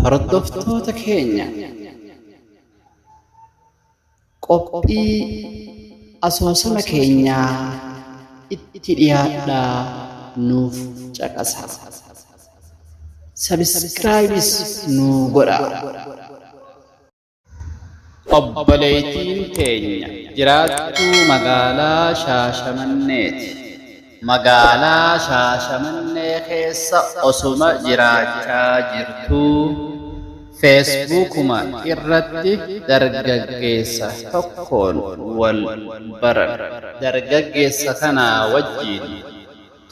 hordoftoota keenya qophii asoosama keenyaa itti dhiyaadhaa nuuf caqasaa. Sabskraayibis nuu godhaa. Obboleettiin keenya jiraattuu magaalaa Shaashamanneeti. Magaalaa Shaashamannee keessa osuma jiraachaa jirtuu feesbuukuma irratti dargaggeessa tokkoon wal baran. Dargaggeessa kanaa wajjiin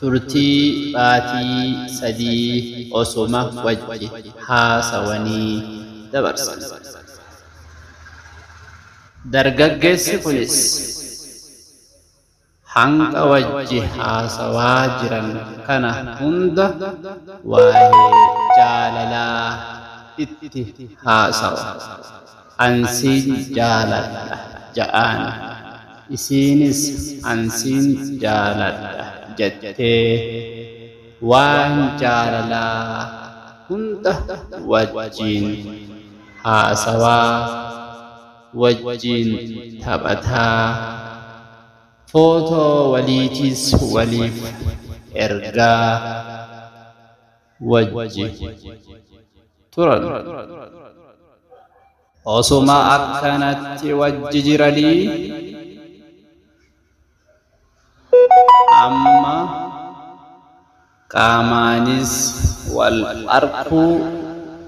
turtii baatii 3 osuma wajji haasawanii dabarsan. Dargaggeessi kunis hanga wajji haasawaa jiran kana hunda waa'ee jaalalaa itti haasawa. Ansiin jaaladha ja'aan, isiinis ansiin jaaladha jettee waan jaalalaa hunda wajjiin haasawaa, wajjiin taphataa, footoo waliitiis waliif ergaa wajji turan. Osuma akkanatti wajji jiranii amma qaamaanis wal arguu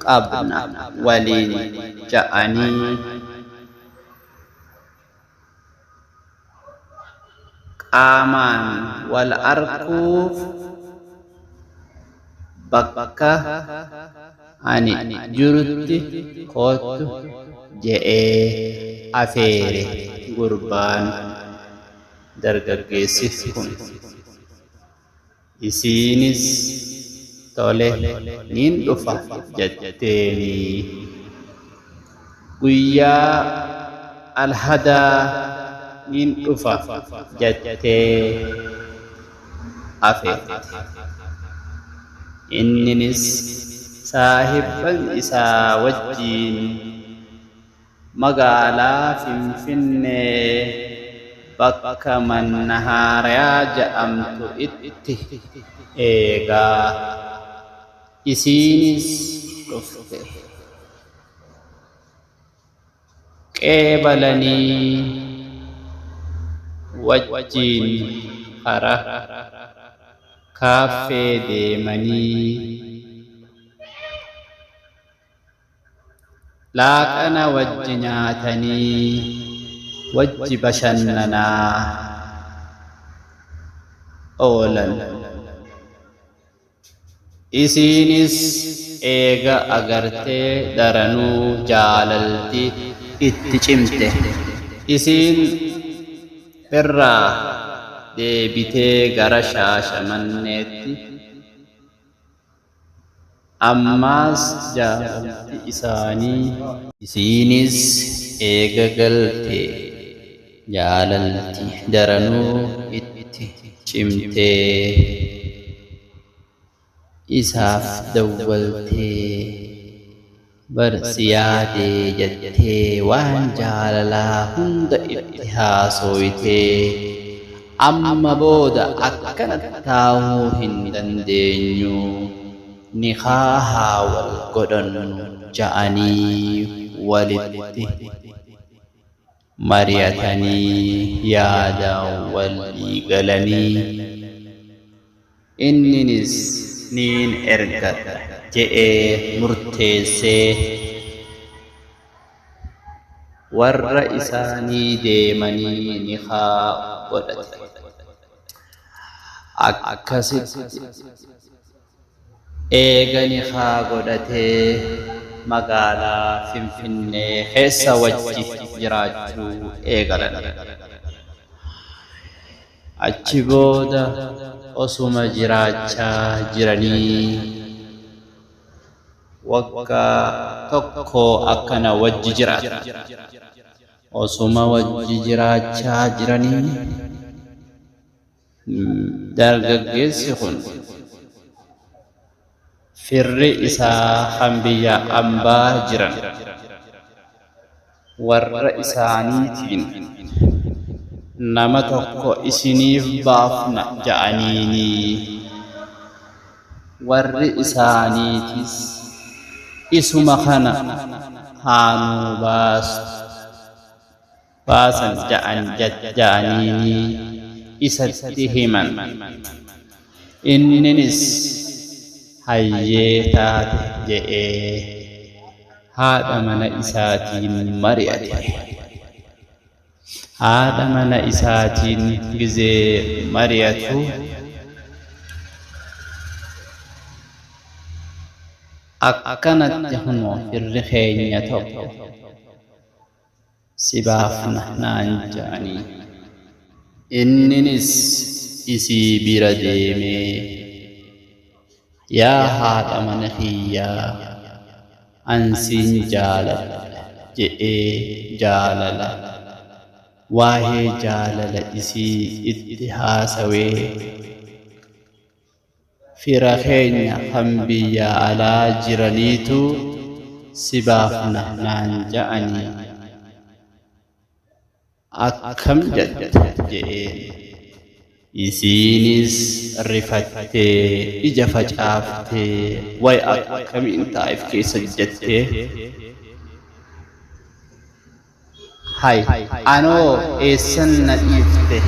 qabna waliin ja'anii qaamaan wal arguuf bakka ani jirutti kootu je'ee afeere gurbaan dargaggeessi kun. Isiinis tole niin dhufa jetteeni guyyaa alhadaa niin dhufa jettee afeerte. Inninis saahibban isaa wajjiin magaalaa Finfinnee bakka Mannahaariyaa jedhamtu itti eegaa. Isiinis dhufte. Qeebalanii wajjiin karaa kaaffee deemanii laaqana wajji nyaatanii wajji bashannanaa oolan. Isiinis eega agartee daranuu jaalalti itti cimte. Isiin irraa deebitee gara Shaashamanneetti ammaas jaalalti isaanii. Isiinis eega galte jaalalti daranuu itti cimtee isaaf dawwaltee barsi yaadee jettee waan jaalalaa hunda itti haasoytee amma booda akkanatti taa'uu hin dandeenyu, nikaahaa wal godhannu ja'anii walitti mari'atanii yaadaan walii galanii. Inninis niin ergadha je'ee murteessee warra isaanii deemanii nikaa godhate. Akkasitti eega nikaa godhatee magaalaa Finfinnee keessa wajji jiraachuu eegalan. Achi booda osuma jiraachaa jiranii waggaa tokko akkana wajji jiraatan. Osuma wajji jiraachaa jiranii dargaggeessi kun firri isaa hambiyya ambaa jiran warra isaaniitiin nama tokko isiniif baafna ja'aniini warri isaaniitis isuma kana haanuu baasan ja'aniini isatti himan inninis hayyee taate je'ee haadha mana isaatiin mari'ate. Haadha mana isaatiin gizee mari'atu akkanatti hunoo firri keenya tokko si baafna naan ja'anii inninis isii bira deemee yaa haadha mana kiyyaa ansiin jaalala je'ee jaalala waa'ee jaalala isii itti haasawee fira keenya kan biyya alaa jiraniitu si baafna naan ja'anii akkam jette je'een isiinis rifattee ija facaaftee way akkamiin taa'if keessa jettee hay anoo eessan na dhiifte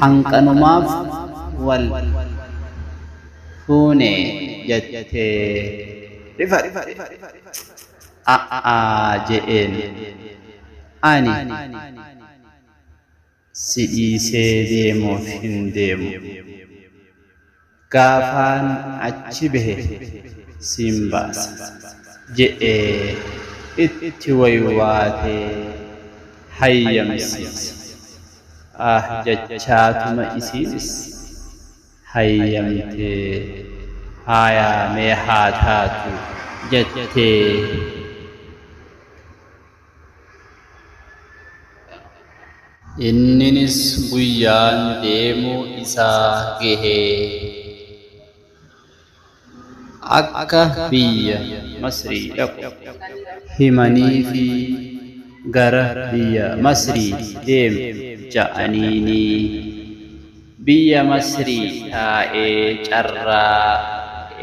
hanqanumaaf wal fuune jettee je'een ani si dhiisee deemuuf hin deemu gaafaan achi bahe siin baasa je'ee itti waywaatee hayyamsiise. Jechaatuma isiinis hayyamtee haayamee haa taatu jettee inninis guyyaan deemuu isaa gahee akka biyya Masrii dhaqu himanii fi gara biyya Masrii deemu ja'aniini biyya Masrii taa'ee carraa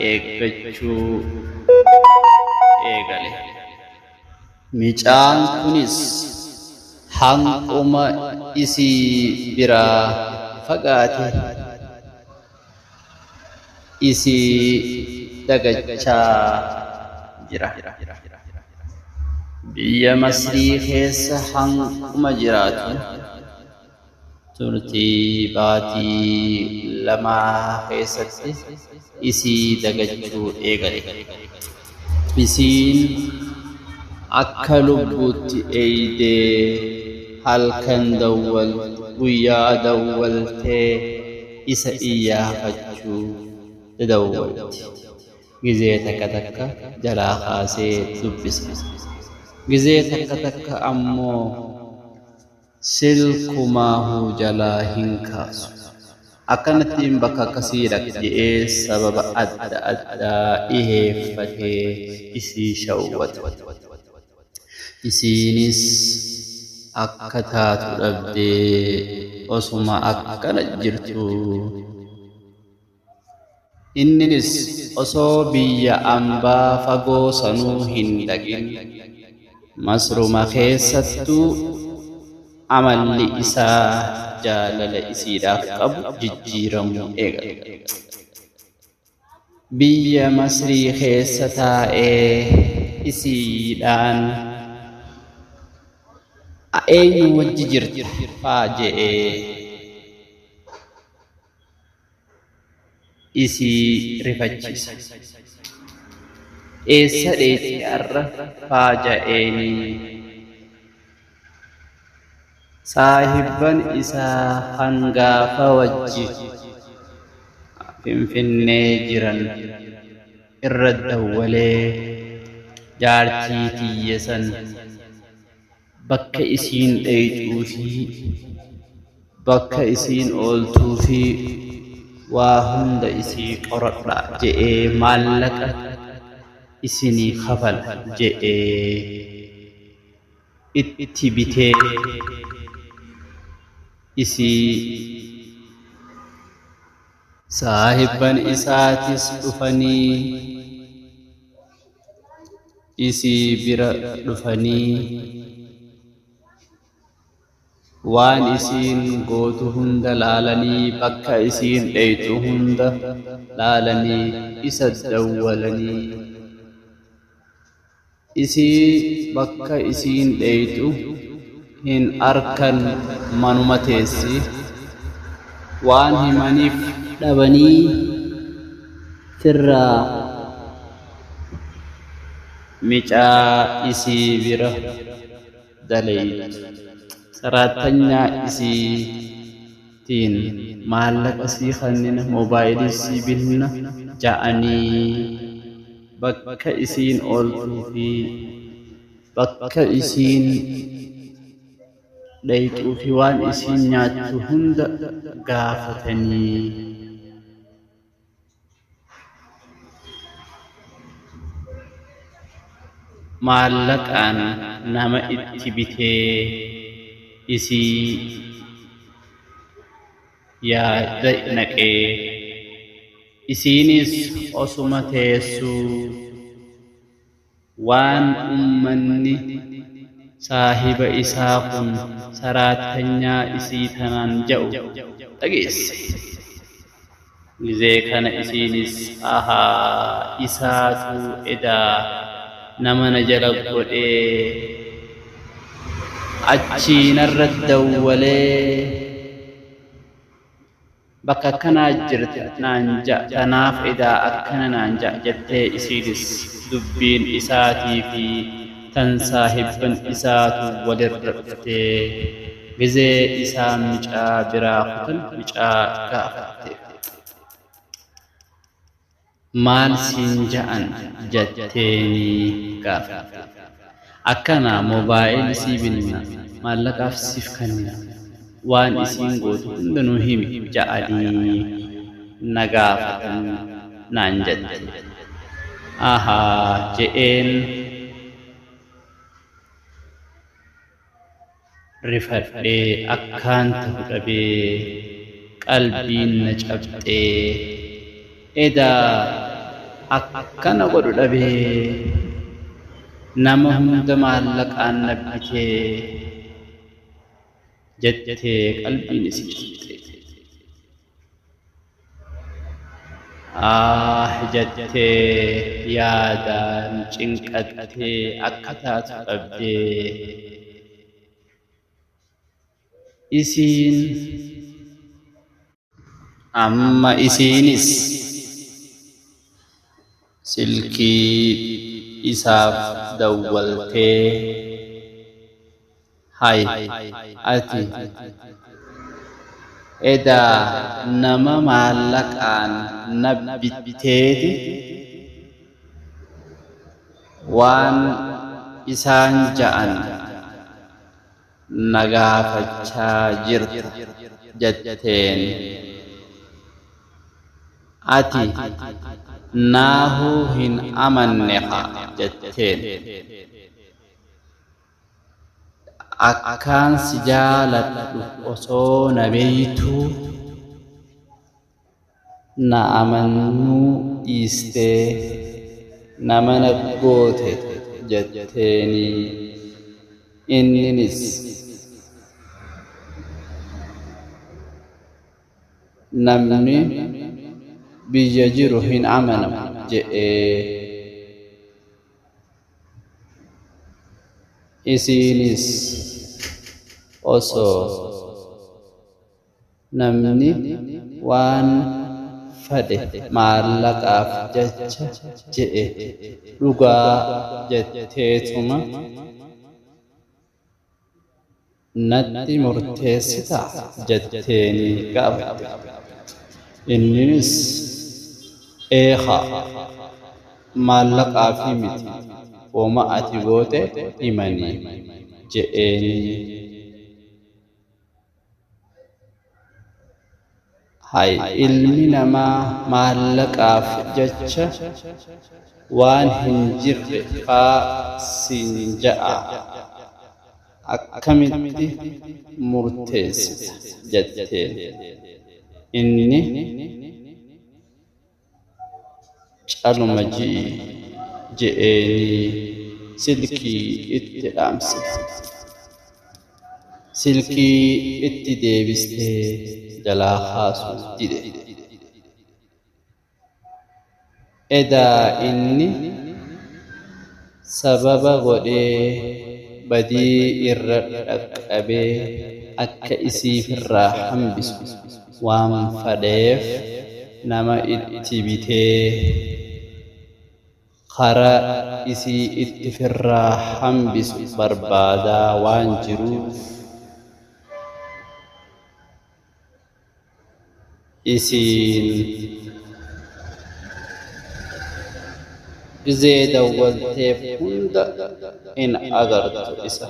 eeggachuu eegale. Micaan kunis hanquma isii biraa fagaate isii dagachaa jira. Biyya Masrii keessa hanquma jiraatu turtii baatii lamaa keessatti isii dagachuu eegale. Isiin akka lubbuutti eeydee halkan dawwal guyyaa dawwaltee isa iyyaafachuu dawwalti. Gizee takka jalaa kaasee dubbisa. Gizee takka ammoo silkumaahuu jalaa hin kaasu. Akkanattiin bakka akkasii dhaqee sababa adda addaa dhiheeffatee isii shawwata. Isiinis akka taatu dhabdee osuma akkana jirtu inninis osoo biyya ambaa fagoo sanuu hin dhaqin Masruma keessattuu amalli isaa jaalala isiidhaaf qabu jijjiiramuu eegale. Biyya Masrii keessa taa'ee isiidhaan eenyu wajji jirta faa je'ee isii rifachiisa. Eessa dheetti arra faa ja'eeni saahibban isaa hangaafa wajji Finfinnee jiran irra dawwalee jaartii tiyya san bakka isiin dheeyxuu fi bakka isiin ooltuu fi وهند إسي قرأ جئ مالك إسني خفل جئ اتبتي إسي صاحبا إساتس دفني إسي برا دفني وان إسين قوتو هند لالني بكا إسين ليتو هند لالني إسد دولني إسي بكا إسين ليتو هن أركن منومتيسي وان همانيف دبني ترى ميجا إسي برا دليت سراتنيا إسي تين مالك أسي خنين موبايل إسي بلنا جاءني بكا إسين أولتو في بكا إسين ليتو في وان إسين نياتو هند غافتني مالك أن نما اتبتي إسي يا دينكي إسينيس أسمتيسو وان أمني صاحب إساقن سراتنيا إسي تنان جو تقيس لذيكنا إسينيس آها إساتو إدا نمنا جلق قدي أجين الرد ولي بكا كنا جرت نانجا تناف إذا أكنا نانجا جتة إسيدس دبين إساتي في تنساهبن إساتو ولررفتي غزي إسام مجا براختن مجا كافتي مال سنجان جتيني كافتي أكنا موبايل سيبنا مالك أفسف كنا وان إسين قوت هندنو هم جاءدي نغافة نانجد آها جئين رفرد أكان تهدبي قلبي نجبتي إذا أكنا قدبي nama hunda maallaqaan nabbitee jettee qalbiin isii cimte jettee yaadaan cinqattee akka taatu qabdee isiin amma isiinis silkii إساف دولتي هاي أتي إذا نما مالك عن نبتيتي وان إسان جان نغافة جرت جتين أتي ناهو هن أمنها جتين أكان سجالة وصو نبيتو نأمنو إستي نمنبوت جتيني إننس نمني بيجيرو هن أمنم جئ إسينيس أوسو نمني وان فده مالك أفجج جئ لغا جتيتما نتي مرتستا جتيني قابل إنيس إيخا مالك أفيمتي وما أتبوته إيماني جئني hay ilmi namaa maallaqaaf jecha waan hin jirre faa siin ja'a akkamitti murteessita jetteen. Inni caluma je'eenii silkii itti dhaamsite. Silkii itti deebistee jalaa kaasuu dide. Edaa inni sababa godhee badii irra dhaqqabee akka isiifirraa hambisu waan fedheef nama itti bitee karaa isii itti firraa hambisu barbaadaa waan jiruuf isiin gizee dawwalteef hunda in agartu isa.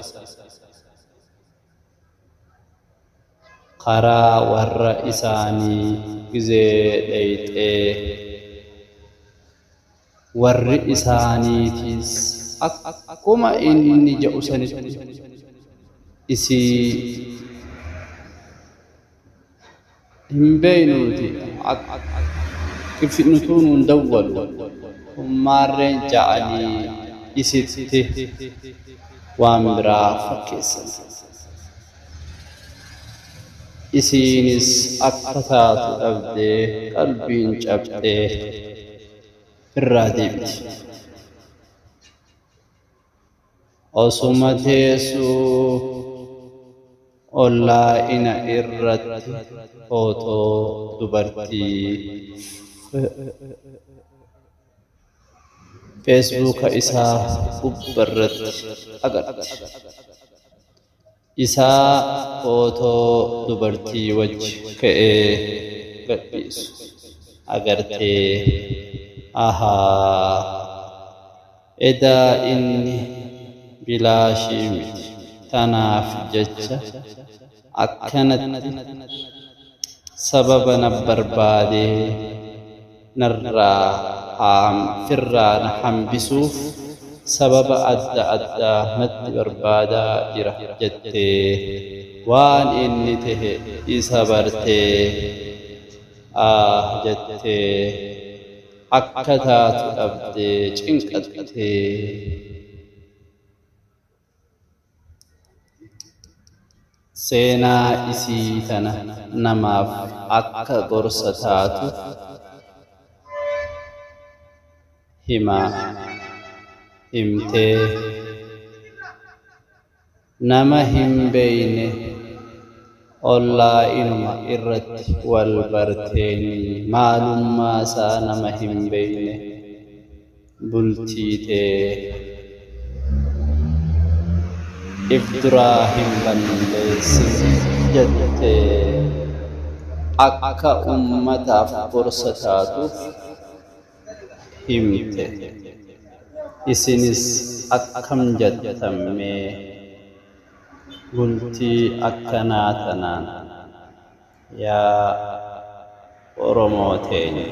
Karaa warra isaanii gizee dheyxee warri isaaniitiis akkuma inni jedhu sanitti isii hin beeynuuti nutuun hin dawwalu hummaarreen ja'anii isitti waan biraa fakkeessan. Isiinis akka taatu dhabdee qalbiin cabdee irraa deebiti. Osuma teessuu onlaayina irratti footoo dubartii feesbuuka isaa gubbarratti agarti. Isaa footoo dubartii wajji ka'ee gadhiisu agartee edaa inni bilaashii miti tanaaf jecha akkanatti sababa na barbaadee firraa na hambisuuf sababa adda addaa natti barbaadaa jira jettee waan inni tahe isa bartee jettee akka taatu dhabdee cinqattee seenaa isii tana namaaf akka gorsa taatu himtee nama hin beeyne onlaayinuma irratti wal barteeni maalummaa isaa nama hin beeyne bultiitee if duraa hin balleessin jettee akka ummataaf gorsa taatuuf himte. Isinis akkam jettammee bultii akkanaa tanaan yaa Oromoo teenya.